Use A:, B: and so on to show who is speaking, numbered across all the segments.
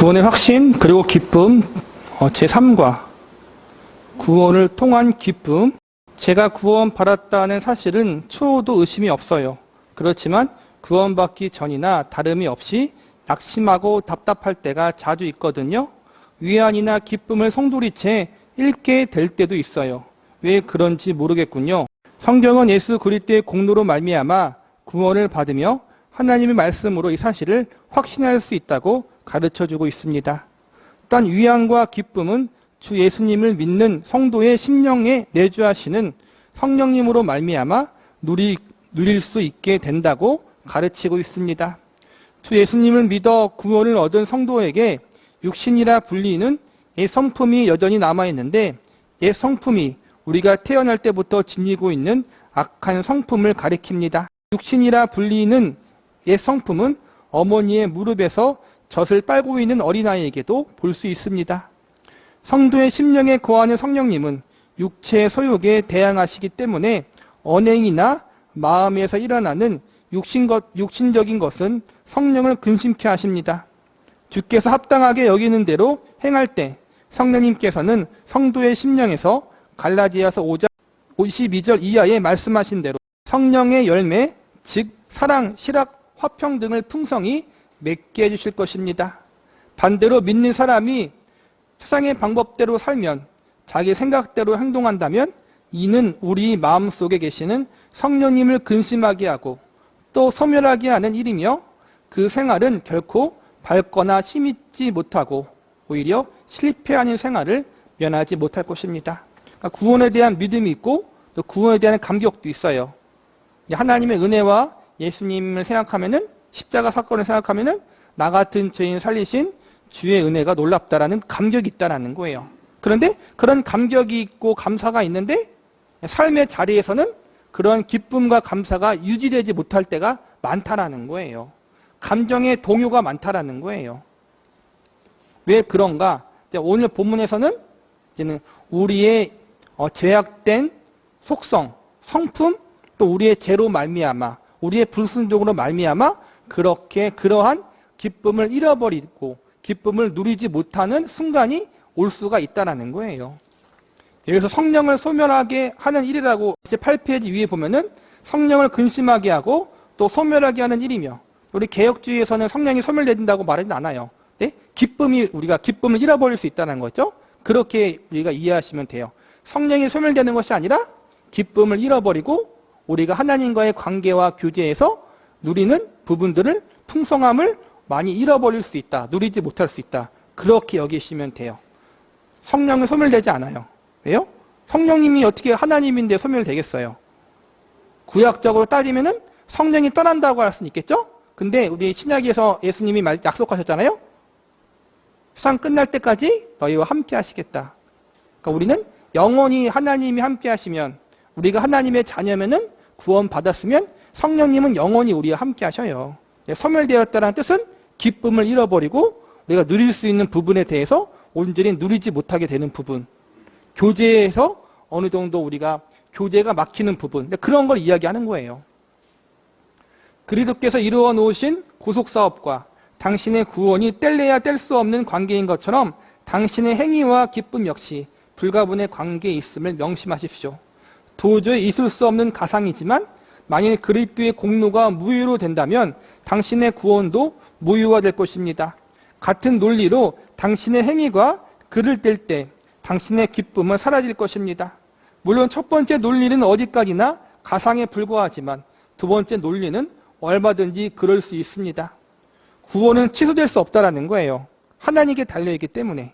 A: 구원의 확신 그리고 기쁨 제3과 구원을 통한 기쁨. 제가 구원받았다는 사실은 초도 의심이 없어요. 그렇지만 구원받기 전이나 다름이 없이 낙심하고 답답할 때가 자주 있거든요. 위안이나 기쁨을 송두리째 잃게 될 때도 있어요. 왜 그런지 모르겠군요. 성경은 예수 그리스도의 공로로 말미암아 구원을 받으며 하나님의 말씀으로 이 사실을 확신할 수 있다고 가르쳐주고 있습니다. 또한 위안과 기쁨은 주 예수님을 믿는 성도의 심령에 내주하시는 성령님으로 말미암아 누릴 수 있게 된다고 가르치고 있습니다. 주 예수님을 믿어 구원을 얻은 성도에게 육신이라 불리는 옛 성품이 여전히 남아있는데, 옛 성품이 우리가 태어날 때부터 지니고 있는 악한 성품을 가리킵니다. 육신이라 불리는 옛 성품은 어머니의 무릎에서 젖을 빨고 있는 어린아이에게도 볼 수 있습니다. 성도의 심령에 거하는 성령님은 육체의 소욕에 대항하시기 때문에 언행이나 마음에서 일어나는 육신적인 것은 성령을 근심케 하십니다. 주께서 합당하게 여기는 대로 행할 때 성령님께서는 성도의 심령에서 갈라디아서 5장 52절 이하에 말씀하신 대로 성령의 열매, 즉 사랑, 실학, 화평 등을 풍성히 맺게 해주실 것입니다. 반대로 믿는 사람이 세상의 방법대로 살면, 자기 생각대로 행동한다면 이는 우리 마음속에 계시는 성령님을 근심하게 하고 또 소멸하게 하는 일이며, 그 생활은 결코 밝거나 힘있지 못하고 오히려 실패하는 생활을 면하지 못할 것입니다. 그러니까 구원에 대한 믿음이 있고 또 구원에 대한 감격도 있어요. 하나님의 은혜와 예수님을 생각하면은, 십자가 사건을 생각하면은 나 같은 죄인 살리신 주의 은혜가 놀랍다라는 감격이 있다라는 거예요. 그런데 그런 감격이 있고 감사가 있는데 삶의 자리에서는 그런 기쁨과 감사가 유지되지 못할 때가 많다라는 거예요. 감정의 동요가 많다라는 거예요. 왜 그런가? 오늘 본문에서는 이제는 우리의 죄악된 속성, 성품, 또 우리의 죄로 말미암아, 우리의 불순종으로 말미암아 그러한 기쁨을 잃어버리고 기쁨을 누리지 못하는 순간이 올 수가 있다는 거예요. 여기서 성령을 소멸하게 하는 일이라고 8페이지 위에 보면은 성령을 근심하게 하고 또 소멸하게 하는 일이며, 우리 개혁주의에서는 성령이 소멸된다고 말하진 않아요. 네? 우리가 기쁨을 잃어버릴 수 있다는 거죠. 그렇게 우리가 이해하시면 돼요. 성령이 소멸되는 것이 아니라 기쁨을 잃어버리고 우리가 하나님과의 관계와 교제에서 누리는 부분들을, 풍성함을 많이 잃어버릴 수 있다. 누리지 못할 수 있다. 그렇게 여기시면 돼요. 성령은 소멸되지 않아요. 왜요? 성령님이 어떻게 하나님인데 소멸되겠어요? 구약적으로 따지면은 성령이 떠난다고 할 수는 있겠죠? 근데 우리 신약에서 예수님이 약속하셨잖아요? 세상 끝날 때까지 너희와 함께 하시겠다. 그러니까 우리는 영원히 하나님이 함께 하시면, 우리가 하나님의 자녀면은 구원받았으면 성령님은 영원히 우리와 함께 하셔요. 소멸되었다는 뜻은 기쁨을 잃어버리고 우리가 누릴 수 있는 부분에 대해서 온전히 누리지 못하게 되는 부분, 교제에서 어느 정도 우리가 교제가 막히는 부분, 그런 걸 이야기하는 거예요. 그리스도께서 이루어 놓으신 구속사업과 당신의 구원이 뗄래야 뗄 수 없는 관계인 것처럼 당신의 행위와 기쁨 역시 불가분의 관계에 있음을 명심하십시오. 도저히 있을 수 없는 가상이지만 만일 그리스도의 공로가 무효로 된다면 당신의 구원도 무효화될 것입니다. 같은 논리로 당신의 행위가 그를 뗄 때 당신의 기쁨은 사라질 것입니다. 물론 첫 번째 논리는 어디까지나 가상에 불과하지만 두 번째 논리는 얼마든지 그럴 수 있습니다. 구원은 취소될 수 없다는 거예요. 하나님께 달려있기 때문에.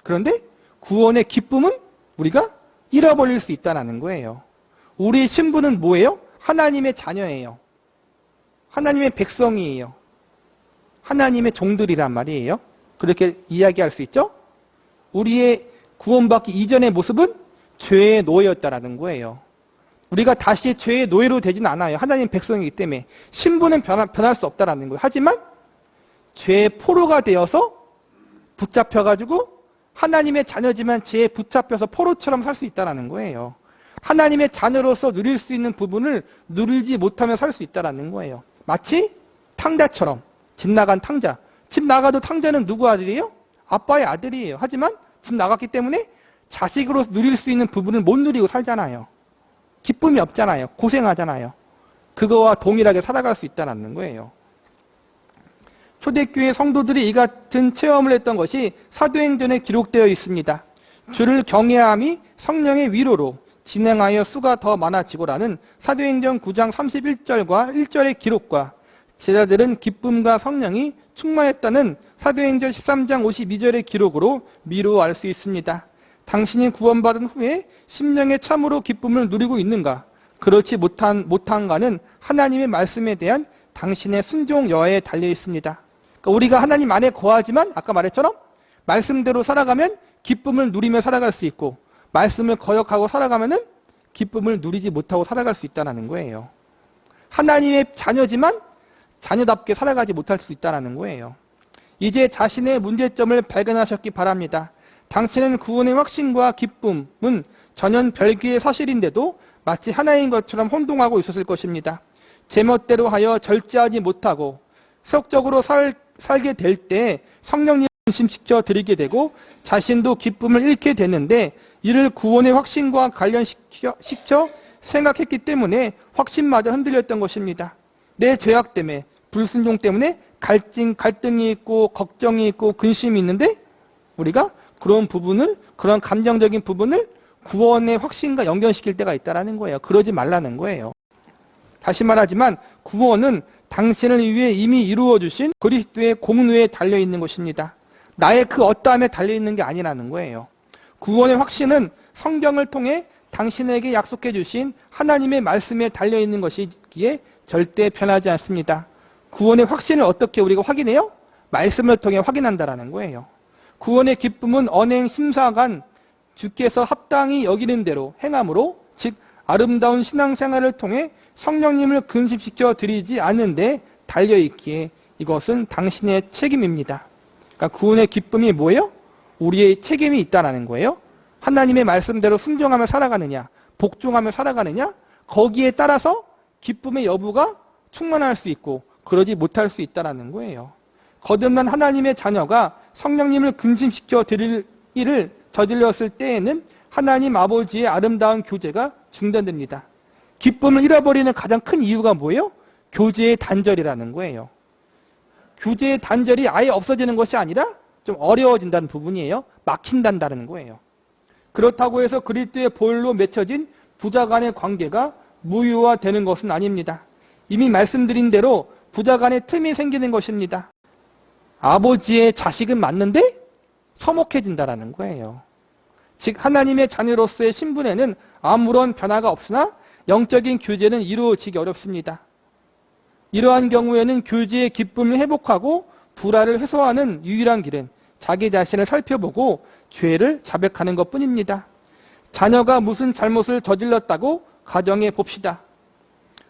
A: 그런데 구원의 기쁨은 우리가 잃어버릴 수 있다는 거예요. 우리의 신분은 뭐예요? 하나님의 자녀예요. 하나님의 백성이에요. 하나님의 종들이란 말이에요. 그렇게 이야기할 수 있죠? 우리의 구원받기 이전의 모습은 죄의 노예였다라는 거예요. 우리가 다시 죄의 노예로 되지는 않아요. 하나님 백성이기 때문에. 신분은 변할 수 없다라는 거예요. 하지만 죄의 포로가 되어서 붙잡혀가지고 하나님의 자녀지만 죄에 붙잡혀서 포로처럼 살 수 있다는 거예요. 하나님의 자녀로서 누릴 수 있는 부분을 누리지 못하며 살 수 있다는 거예요. 마치 탕자처럼, 집 나간 탕자. 집 나가도 탕자는 누구 아들이에요? 아빠의 아들이에요. 하지만 집 나갔기 때문에 자식으로 누릴 수 있는 부분을 못 누리고 살잖아요. 기쁨이 없잖아요. 고생하잖아요. 그거와 동일하게 살아갈 수 있다는 거예요. 초대교회 성도들이 이 같은 체험을 했던 것이 사도행전에 기록되어 있습니다. 주를 경외함이 성령의 위로로 진행하여 수가 더 많아지고라는 사도행전 9장 31절과 1절의 기록과 제자들은 기쁨과 성령이 충만했다는 사도행전 13장 52절의 기록으로 미루어 알 수 있습니다. 당신이 구원받은 후에 심령에 참으로 기쁨을 누리고 있는가? 그렇지 못한가는 하나님의 말씀에 대한 당신의 순종 여하에 달려 있습니다. 그러니까 우리가 하나님 안에 거하지만 아까 말했처럼 말씀대로 살아가면 기쁨을 누리며 살아갈 수 있고 말씀을 거역하고 살아가면은 기쁨을 누리지 못하고 살아갈 수 있다는 거예요. 하나님의 자녀지만 자녀답게 살아가지 못할 수 있다는 거예요. 이제 자신의 문제점을 발견하셨기 바랍니다. 당신은 구원의 확신과 기쁨은 전혀 별개의 사실인데도 마치 하나인 것처럼 혼동하고 있었을 것입니다. 제멋대로 하여 절제하지 못하고 세속적으로 살게 될 때 성령님을 근심시켜 드리게 되고 자신도 기쁨을 잃게 되는데 이를 구원의 확신과 관련시켜 생각했기 때문에 확신마저 흔들렸던 것입니다. 내 죄악 때문에 불순종 때문에 갈등이 있고 걱정이 있고 근심이 있는데 우리가 그런 부분을 그런 감정적인 부분을 구원의 확신과 연결시킬 때가 있다는 거예요. 그러지 말라는 거예요. 다시 말하지만 구원은 당신을 위해 이미 이루어 주신 그리스도의 공로에 달려 있는 것입니다. 나의 그 어떠함에 달려 있는 게 아니라는 거예요. 구원의 확신은 성경을 통해 당신에게 약속해 주신 하나님의 말씀에 달려 있는 것이기에 절대 변하지 않습니다. 구원의 확신을 어떻게 우리가 확인해요? 말씀을 통해 확인한다라는 거예요. 구원의 기쁨은 언행 심사관 주께서 합당히 여기는 대로 행함으로 즉 아름다운 신앙생활을 통해 성령님을 근심시켜 드리지 않는데 달려있기에 이것은 당신의 책임입니다. 그러니까 구원의 기쁨이 뭐예요? 우리의 책임이 있다는 거예요. 하나님의 말씀대로 순종하며 살아가느냐 복종하며 살아가느냐 거기에 따라서 기쁨의 여부가 충만할 수 있고 그러지 못할 수 있다는 거예요. 거듭난 하나님의 자녀가 성령님을 근심시켜 드릴 일을 저질렀을 때에는 하나님 아버지의 아름다운 교제가 중단됩니다. 기쁨을 잃어버리는 가장 큰 이유가 뭐예요? 교제의 단절이라는 거예요. 교제의 단절이 아예 없어지는 것이 아니라 좀 어려워진다는 부분이에요. 막힌다는 거예요. 그렇다고 해서 그리스도의 보혈로 맺혀진 부자 간의 관계가 무효화되는 것은 아닙니다. 이미 말씀드린 대로 부자 간의 틈이 생기는 것입니다. 아버지의 자식은 맞는데 서먹해진다는 거예요. 즉 하나님의 자녀로서의 신분에는 아무런 변화가 없으나 영적인 교제는 이루어지기 어렵습니다. 이러한 경우에는 교제의 기쁨을 회복하고 불화를 해소하는 유일한 길은 자기 자신을 살펴보고 죄를 자백하는 것뿐입니다. 자녀가 무슨 잘못을 저질렀다고 가정해 봅시다.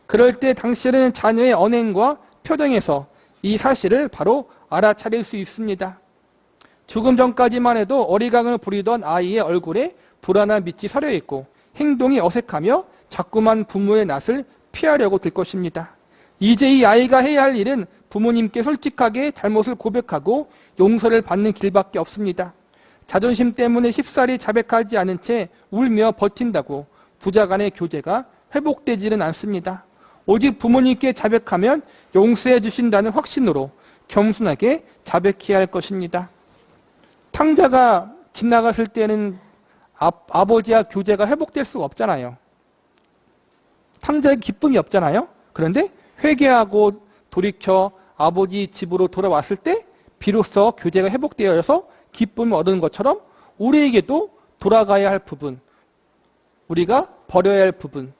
A: 그럴 때 당신은 자녀의 언행과 표정에서 이 사실을 바로 알아차릴 수 있습니다. 조금 전까지만 해도 어리광을 부리던 아이의 얼굴에 불안한 빛이 서려 있고 행동이 어색하며 자꾸만 부모의 낯을 피하려고 들 것입니다. 이제 이 아이가 해야 할 일은 부모님께 솔직하게 잘못을 고백하고 용서를 받는 길밖에 없습니다. 자존심 때문에 쉽사리 자백하지 않은 채 울며 버틴다고 부자 간의 교제가 회복되지는 않습니다. 오직 부모님께 자백하면 용서해 주신다는 확신으로 겸손하게 자백해야 할 것입니다. 탕자가 집 나갔을 때는 아버지와 교제가 회복될 수가 없잖아요. 탕자의 기쁨이 없잖아요. 그런데 회개하고 돌이켜 아버지 집으로 돌아왔을 때 비로소 교제가 회복되어서 기쁨을 얻은 것처럼 우리에게도 돌아가야 할 부분, 우리가 버려야 할 부분,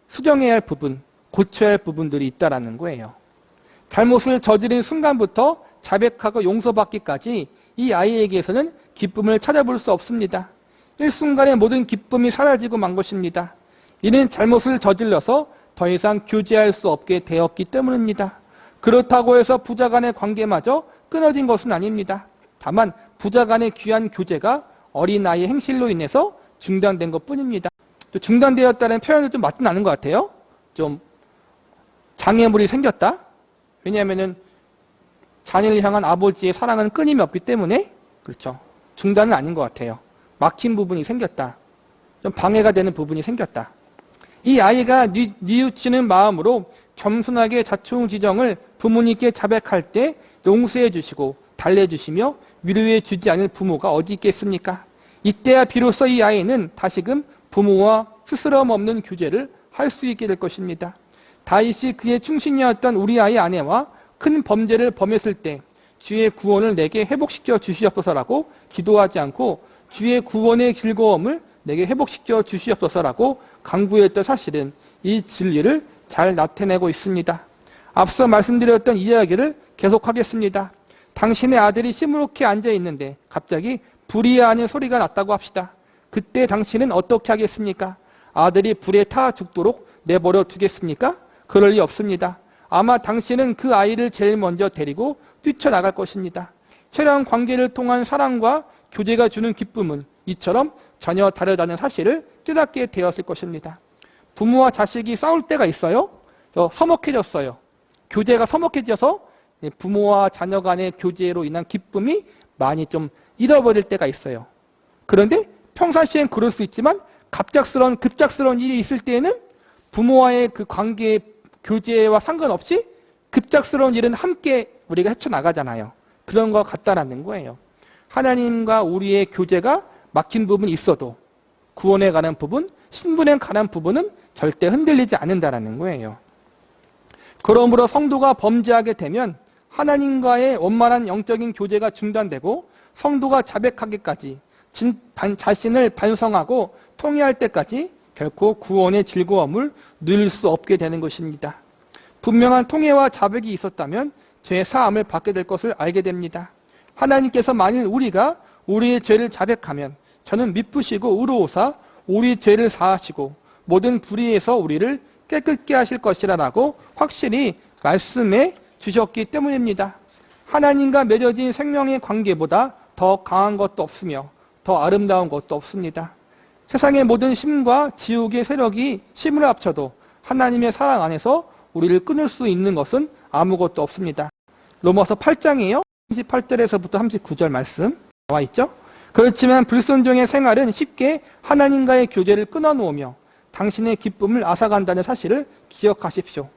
A: 수정해야 할 부분, 고쳐야 할 부분들이 있다는 거예요. 잘못을 저지른 순간부터 자백하고 용서받기까지 이 아이에게서는 기쁨을 찾아볼 수 없습니다. 일순간에 모든 기쁨이 사라지고 만 것입니다. 이는 잘못을 저질러서 더 이상 교제할 수 없게 되었기 때문입니다. 그렇다고 해서 부자 간의 관계마저 끊어진 것은 아닙니다. 다만 부자 간의 귀한 교제가 어린아이의 행실로 인해서 중단된 것뿐입니다. 중단되었다는 표현은 좀 맞진 않은 것 같아요. 좀 장애물이 생겼다. 왜냐하면은 자녀를 향한 아버지의 사랑은 끊임이 없기 때문에 그렇죠. 중단은 아닌 것 같아요. 막힌 부분이 생겼다. 좀 방해가 되는 부분이 생겼다. 이 아이가 뉘우치는 마음으로 겸손하게 자충지정을 부모님께 자백할 때 용서해 주시고 달래주시며 위로해 주지 않을 부모가 어디 있겠습니까? 이때야 비로소 이 아이는 다시금 부모와 스스럼 없는 교제를 할 수 있게 될 것입니다. 다윗이 그의 충신이었던 우리아의 아내와 큰 범죄를 범했을 때 주의 구원을 내게 회복시켜 주시옵소서라고 기도하지 않고 주의 구원의 즐거움을 내게 회복시켜 주시옵소서라고 간구했던 사실은 이 진리를 잘 나타내고 있습니다. 앞서 말씀드렸던 이야기를 계속하겠습니다. 당신의 아들이 시무룩히 앉아있는데 갑자기 불이하는 소리가 났다고 합시다. 그때 당신은 어떻게 하겠습니까? 아들이 불에 타 죽도록 내버려 두겠습니까? 그럴 리 없습니다. 아마 당신은 그 아이를 제일 먼저 데리고 뛰쳐나갈 것입니다. 혈연 관계를 통한 사랑과 교제가 주는 기쁨은 이처럼 전혀 다르다는 사실을 깨닫게 되었을 것입니다. 부모와 자식이 싸울 때가 있어요. 서먹해졌어요. 교제가 서먹해져서 부모와 자녀 간의 교제로 인한 기쁨이 많이 좀 잃어버릴 때가 있어요. 그런데 평상시엔 그럴 수 있지만 급작스러운 일이 있을 때에는 부모와의 그 관계, 교제와 상관없이 급작스러운 일은 함께 우리가 헤쳐나가잖아요. 그런 것 같다라는 거예요. 하나님과 우리의 교제가 막힌 부분이 있어도 구원에 관한 부분, 신분에 관한 부분은 절대 흔들리지 않는다라는 거예요. 그러므로 성도가 범죄하게 되면 하나님과의 원만한 영적인 교제가 중단되고 성도가 자백하기까지 자신을 반성하고 통회할 때까지 결코 구원의 즐거움을 누릴 수 없게 되는 것입니다. 분명한 통회와 자백이 있었다면 죄 사함을 받게 될 것을 알게 됩니다. 하나님께서 만일 우리가 우리의 죄를 자백하면 저는 미쁘시고 의로우사 우리 죄를 사하시고 모든 불의에서 우리를 깨끗게 하실 것이라고 확실히 말씀해 주셨기 때문입니다. 하나님과 맺어진 생명의 관계보다 더 강한 것도 없으며 더 아름다운 것도 없습니다. 세상의 모든 심과 지옥의 세력이 힘을 합쳐도 하나님의 사랑 안에서 우리를 끊을 수 있는 것은 아무것도 없습니다. 로마서 8장이에요. 38절에서부터 39절 말씀 나와 있죠. 그렇지만 불순종의 생활은 쉽게 하나님과의 교제를 끊어놓으며 당신의 기쁨을 앗아간다는 사실을 기억하십시오.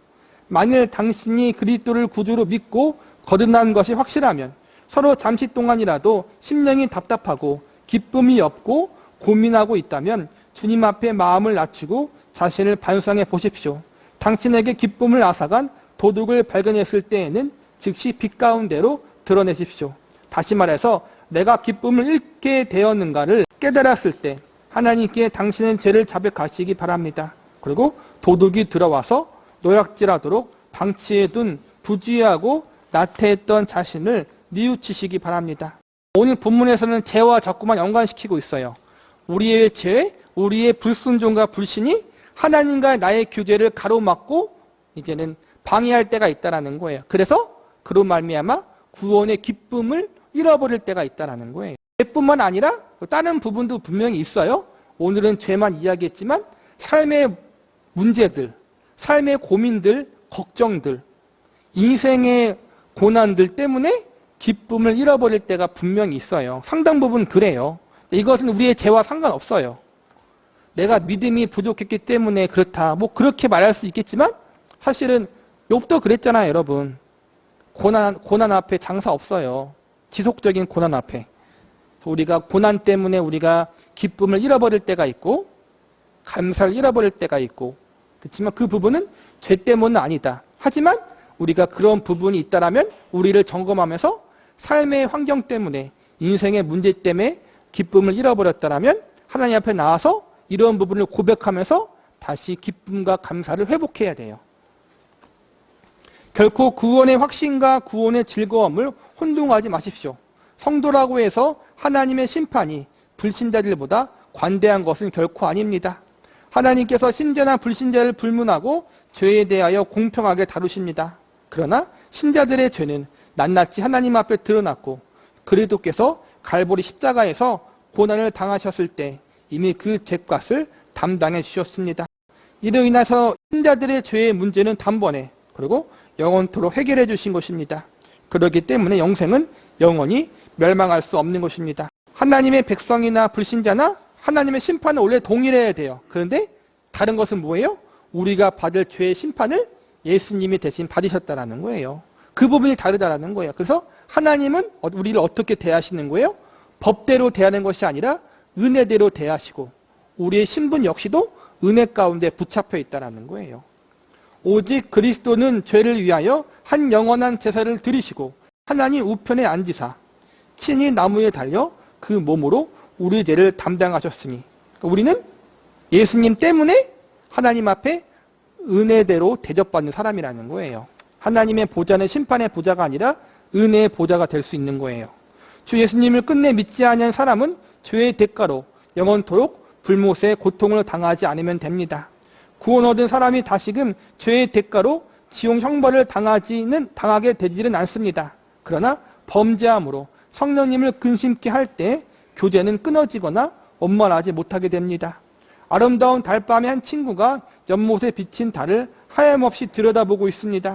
A: 만일 당신이 그리스도를 구주로 믿고 거듭난 것이 확실하면 서로 잠시 동안이라도 심령이 답답하고 기쁨이 없고 고민하고 있다면 주님 앞에 마음을 낮추고 자신을 반성해 보십시오. 당신에게 기쁨을 앗아간 도둑을 발견했을 때에는 즉시 빛 가운데로 드러내십시오. 다시 말해서 내가 기쁨을 잃게 되었는가를 깨달았을 때 하나님께 당신의 죄를 자백하시기 바랍니다. 그리고 도둑이 들어와서 노략질하도록 방치해둔 부주의하고 나태했던 자신을 뉘우치시기 바랍니다. 오늘 본문에서는 죄와 자꾸만 연관시키고 있어요. 우리의 죄, 우리의 불순종과 불신이 하나님과 나의 교제를 가로막고 이제는 방해할 때가 있다는 거예요. 그래서 그로 말미암아 구원의 기쁨을 잃어버릴 때가 있다는 거예요. 죄뿐만 아니라 다른 부분도 분명히 있어요. 오늘은 죄만 이야기했지만 삶의 문제들, 삶의 고민들, 걱정들, 인생의 고난들 때문에 기쁨을 잃어버릴 때가 분명히 있어요. 상당 부분 그래요. 이것은 우리의 죄와 상관없어요. 내가 믿음이 부족했기 때문에 그렇다. 뭐 그렇게 말할 수 있겠지만 사실은 욥도 그랬잖아요, 여러분. 고난 앞에 장사 없어요. 지속적인 고난 앞에. 우리가 고난 때문에 우리가 기쁨을 잃어버릴 때가 있고 감사를 잃어버릴 때가 있고 그렇지만 그 부분은 죄 때문은 아니다. 하지만 우리가 그런 부분이 있다라면 우리를 점검하면서 삶의 환경 때문에 인생의 문제 때문에 기쁨을 잃어버렸다라면 하나님 앞에 나와서 이런 부분을 고백하면서 다시 기쁨과 감사를 회복해야 돼요. 결코 구원의 확신과 구원의 즐거움을 혼동하지 마십시오. 성도라고 해서 하나님의 심판이 불신자들보다 관대한 것은 결코 아닙니다. 하나님께서 신자나 불신자를 불문하고 죄에 대하여 공평하게 다루십니다. 그러나 신자들의 죄는 낱낱이 하나님 앞에 드러났고 그리스도께서 갈보리 십자가에서 고난을 당하셨을 때 이미 그 죄값을 담당해 주셨습니다. 이로 인해서 신자들의 죄의 문제는 단번에 그리고 영원토록 해결해 주신 것입니다. 그렇기 때문에 영생은 영원히 멸망할 수 없는 것입니다. 하나님의 백성이나 불신자나 하나님의 심판은 원래 동일해야 돼요. 그런데 다른 것은 뭐예요? 우리가 받을 죄의 심판을 예수님이 대신 받으셨다라는 거예요. 그 부분이 다르다라는 거예요. 그래서 하나님은 우리를 어떻게 대하시는 거예요? 법대로 대하는 것이 아니라 은혜대로 대하시고 우리의 신분 역시도 은혜 가운데 붙잡혀 있다는 거예요. 오직 그리스도는 죄를 위하여 한 영원한 제사를 드리시고 하나님 우편에 앉으사 친히 나무에 달려 그 몸으로 우리 죄를 담당하셨으니 우리는 예수님 때문에 하나님 앞에 은혜대로 대접받는 사람이라는 거예요. 하나님의 보좌는 심판의 보좌가 아니라 은혜의 보좌가 될 수 있는 거예요. 주 예수님을 끝내 믿지 않은 사람은 죄의 대가로 영원토록 불못의 고통을 당하지 않으면 됩니다. 구원 얻은 사람이 다시금 죄의 대가로 지옥 형벌을 당하게 되지는 않습니다. 그러나 범죄함으로 성령님을 근심케 할 때 교제는 끊어지거나 원만하지 못하게 됩니다. 아름다운 달밤에 한 친구가 연못에 비친 달을 하염없이 들여다보고 있습니다.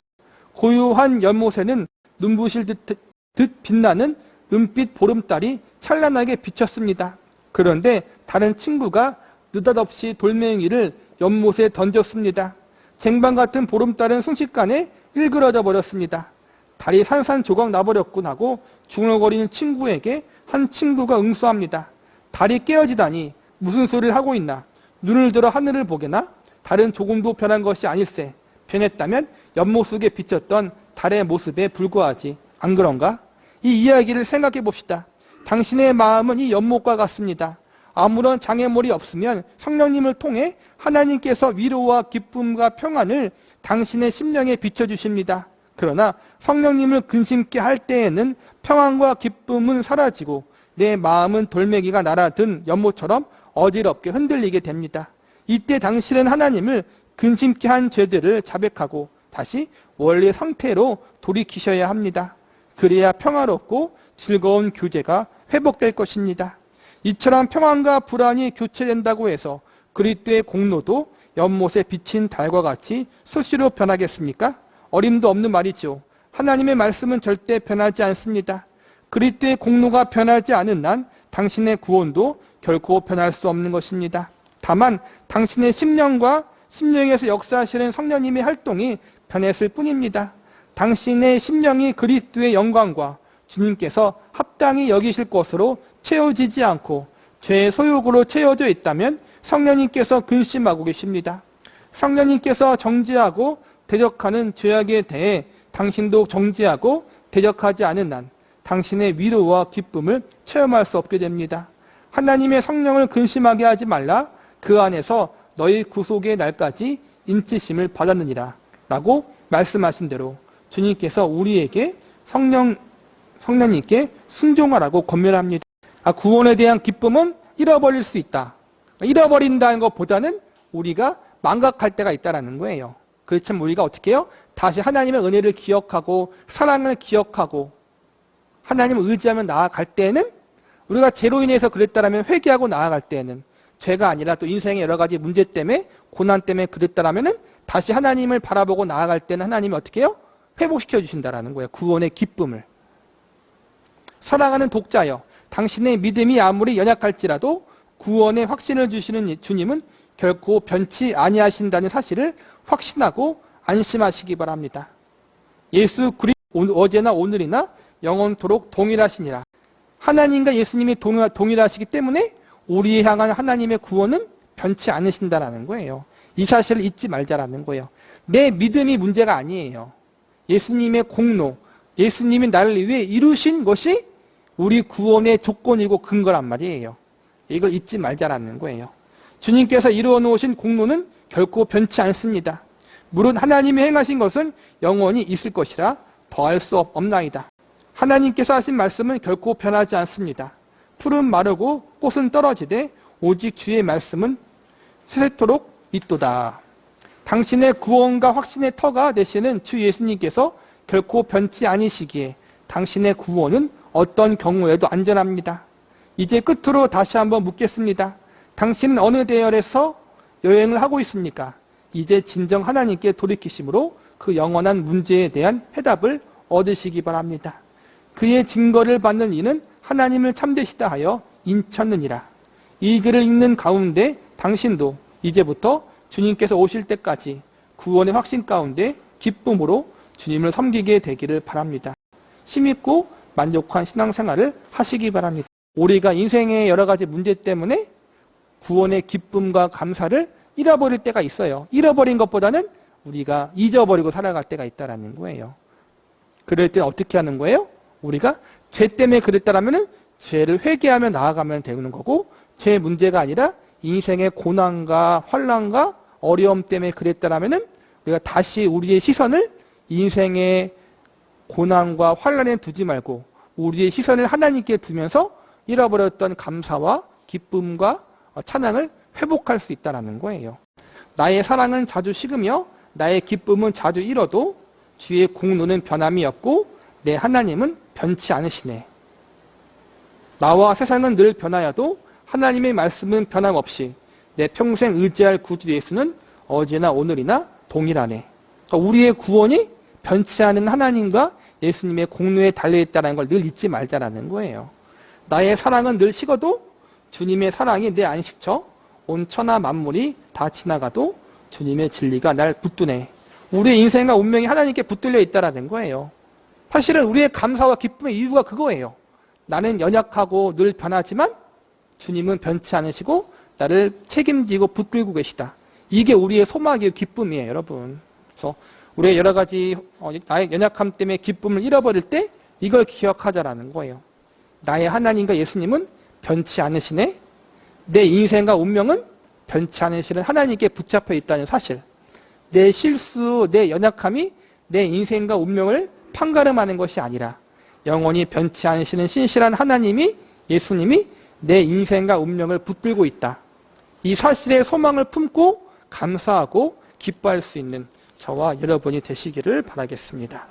A: 고요한 연못에는 눈부실 듯 빛나는 은빛 보름달이 찬란하게 비쳤습니다. 그런데 다른 친구가 느닷없이 돌멩이를 연못에 던졌습니다. 쟁반 같은 보름달은 순식간에 일그러져 버렸습니다. 달이 산산조각 나버렸군 하고 중얼거리는 친구에게 한 친구가 응수합니다. 달이 깨어지다니 무슨 소리를 하고 있나? 눈을 들어 하늘을 보게나? 달은 조금도 변한 것이 아닐세. 변했다면 연못 속에 비쳤던 달의 모습에 불과하지. 안 그런가? 이 이야기를 생각해 봅시다. 당신의 마음은 이 연못과 같습니다. 아무런 장애물이 없으면 성령님을 통해 하나님께서 위로와 기쁨과 평안을 당신의 심령에 비춰주십니다. 그러나 성령님을 근심케 할 때에는 평안과 기쁨은 사라지고 내 마음은 돌멩이가 날아든 연못처럼 어지럽게 흔들리게 됩니다. 이때 당신은 하나님을 근심케 한 죄들을 자백하고 다시 원래 상태로 돌이키셔야 합니다. 그래야 평화롭고 즐거운 교제가 회복될 것입니다. 이처럼 평안과 불안이 교체된다고 해서 그리스도의 공로도 연못에 비친 달과 같이 수시로 변하겠습니까? 어림도 없는 말이죠. 하나님의 말씀은 절대 변하지 않습니다. 그리스도의 공로가 변하지 않은 한 당신의 구원도 결코 변할 수 없는 것입니다. 다만 당신의 심령에서 역사하시는 성령님의 활동이 변했을 뿐입니다. 당신의 심령이 그리스도의 영광과 주님께서 합당히 여기실 것으로 채워지지 않고 죄의 소욕으로 채워져 있다면 성령님께서 근심하고 계십니다. 성령님께서 정죄하고 대적하는 죄악에 대해 당신도 정죄하고 대적하지 않은 한 당신의 위로와 기쁨을 체험할 수 없게 됩니다. 하나님의 성령을 근심하게 하지 말라. 그 안에서 너희 구속의 날까지 인치심을 받았느니라 라고 말씀하신 대로 주님께서 우리에게 성령님께 순종하라고 권면합니다. 구원에 대한 기쁨은 잃어버릴 수 있다. 잃어버린다는 것보다는 우리가 망각할 때가 있다는 거예요. 그렇지만 우리가 어떻게 해요? 다시 하나님의 은혜를 기억하고 사랑을 기억하고 하나님을 의지하며 나아갈 때는 우리가 죄로 인해서 그랬다라면 회개하고 나아갈 때는 죄가 아니라 또 인생의 여러 가지 문제 때문에 고난 때문에 그랬다라면 다시 하나님을 바라보고 나아갈 때는 하나님이 어떻게 해요? 회복시켜 주신다라는 거예요. 구원의 기쁨을. 사랑하는 독자여, 당신의 믿음이 아무리 연약할지라도 구원의 확신을 주시는 주님은 결코 변치 아니하신다는 사실을 확신하고 안심하시기 바랍니다. 예수 그리스도 어제나 오늘이나 영원토록 동일하시니라. 하나님과 예수님이 동일하시기 때문에 우리에 향한 하나님의 구원은 변치 않으신다라는 거예요. 이 사실을 잊지 말자라는 거예요. 내 믿음이 문제가 아니에요. 예수님의 공로, 예수님이 나를 위해 이루신 것이 우리 구원의 조건이고 근거란 말이에요. 이걸 잊지 말자라는 거예요. 주님께서 이루어 놓으신 공로는 결코 변치 않습니다. 물론 하나님이 행하신 것은 영원히 있을 것이라 더할 수 없나이다. 하나님께서 하신 말씀은 결코 변하지 않습니다. 풀은 마르고 꽃은 떨어지되 오직 주의 말씀은 세세토록 있도다. 당신의 구원과 확신의 터가 되시는 주 예수님께서 결코 변치 아니시기에 당신의 구원은 어떤 경우에도 안전합니다. 이제 끝으로 다시 한번 묻겠습니다. 당신은 어느 대열에서 여행을 하고 있습니까? 이제 진정 하나님께 돌이키심으로 그 영원한 문제에 대한 해답을 얻으시기 바랍니다. 그의 증거를 받는 이는 하나님을 참되시다 하여 인쳤느니라. 이 글을 읽는 가운데 당신도 이제부터 주님께서 오실 때까지 구원의 확신 가운데 기쁨으로 주님을 섬기게 되기를 바랍니다. 힘있고 만족한 신앙생활을 하시기 바랍니다. 우리가 인생의 여러 가지 문제 때문에 구원의 기쁨과 감사를 잃어버릴 때가 있어요. 잃어버린 것보다는 우리가 잊어버리고 살아갈 때가 있다는 거예요. 그럴 때는 어떻게 하는 거예요? 우리가 죄 때문에 그랬다라면 죄를 회개하며 나아가면 되는 거고, 죄 문제가 아니라 인생의 고난과 환난과 어려움 때문에 그랬다라면 우리가 다시 우리의 시선을 인생의 고난과 환난에 두지 말고 우리의 시선을 하나님께 두면서 잃어버렸던 감사와 기쁨과 찬양을 회복할 수 있다는 거예요. 나의 사랑은 자주 식으며 나의 기쁨은 자주 잃어도 주의 공로는 변함이 없고 내 하나님은 변치 않으시네. 나와 세상은 늘 변하여도 하나님의 말씀은 변함없이 내 평생 의지할 구주 예수는 어제나 오늘이나 동일하네. 그러니까 우리의 구원이 변치 않은 하나님과 예수님의 공로에 달려있다는 걸 늘 잊지 말자라는 거예요. 나의 사랑은 늘 식어도 주님의 사랑이 내 안식처, 온 천하 만물이 다 지나가도 주님의 진리가 날 붙드네. 우리의 인생과 운명이 하나님께 붙들려 있다는 거예요. 사실은 우리의 감사와 기쁨의 이유가 그거예요. 나는 연약하고 늘 변하지만 주님은 변치 않으시고 나를 책임지고 붙들고 계시다. 이게 우리의 소망이에요. 기쁨이에요, 여러분. 그래서 우리의 여러 가지 나의 연약함 때문에 기쁨을 잃어버릴 때 이걸 기억하자라는 거예요. 나의 하나님과 예수님은 변치 않으시네. 내 인생과 운명은 변치 않으시는 하나님께 붙잡혀 있다는 사실. 내 실수, 내 연약함이 내 인생과 운명을 판가름하는 것이 아니라 영원히 변치 않으시는 신실한 하나님이, 예수님이 내 인생과 운명을 붙들고 있다. 이 사실에 소망을 품고 감사하고 기뻐할 수 있는 저와 여러분이 되시기를 바라겠습니다.